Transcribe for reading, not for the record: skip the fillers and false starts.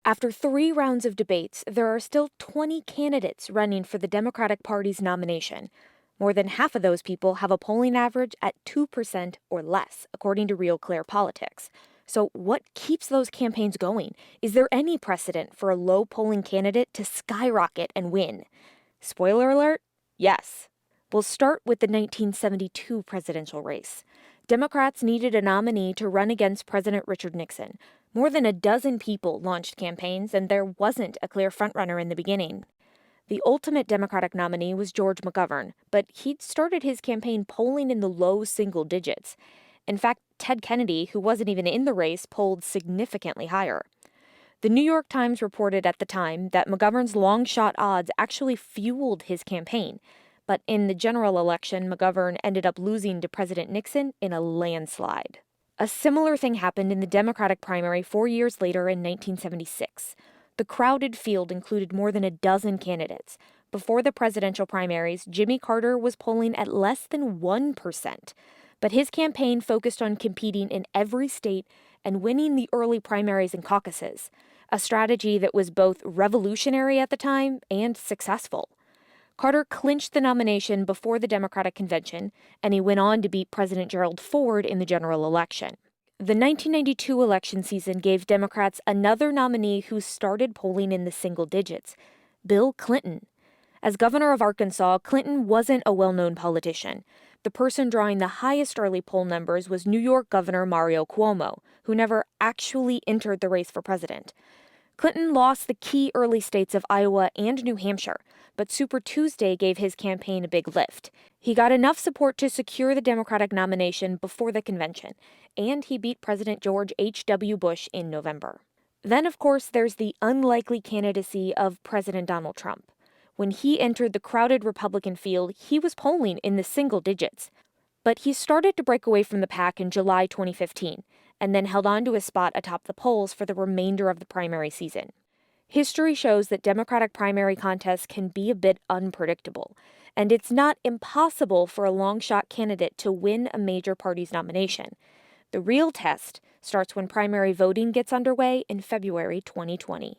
After 3 rounds of debates, there are still 20 candidates running for the Democratic Party's nomination. More than half of those people have a polling average at 2% or less, according to Real Clear Politics. So, what keeps those campaigns going? Is there any precedent for a low polling candidate to skyrocket and win? Spoiler alert, yes. We'll start with the 1972 presidential race. Democrats needed a nominee to run against President Richard Nixon. More than a dozen people launched campaigns, and there wasn't a clear frontrunner in the beginning. The ultimate Democratic nominee was George McGovern, but he'd started his campaign polling in the low single digits. In fact, Ted Kennedy, who wasn't even in the race, polled significantly higher. The New York Times reported at the time that McGovern's long-shot odds actually fueled his campaign. But in the general election, McGovern ended up losing to President Nixon in a landslide. A similar thing happened in the Democratic primary 4 years later in 1976. The crowded field included more than a dozen candidates. Before the presidential primaries, Jimmy Carter was polling at less than 1%. But his campaign focused on competing in every state and winning the early primaries and caucuses, a strategy that was both revolutionary at the time and successful. Carter clinched the nomination before the Democratic convention, and he went on to beat President Gerald Ford in the general election. The 1992 election season gave Democrats another nominee who started polling in the single digits, Bill Clinton. As governor of Arkansas, Clinton wasn't a well-known politician. The person drawing the highest early poll numbers was New York Governor Mario Cuomo, who never actually entered the race for president. Clinton lost the key early states of Iowa and New Hampshire, but Super Tuesday gave his campaign a big lift. He got enough support to secure the Democratic nomination before the convention, and he beat President George H.W. Bush in November. Then, of course, there's the unlikely candidacy of President Donald Trump. When he entered the crowded Republican field, he was polling in the single digits. But he started to break away from the pack in July 2015, and then held on to his spot atop the polls for the remainder of the primary season. History shows that Democratic primary contests can be a bit unpredictable, and it's not impossible for a long-shot candidate to win a major party's nomination. The real test starts when primary voting gets underway in February 2020.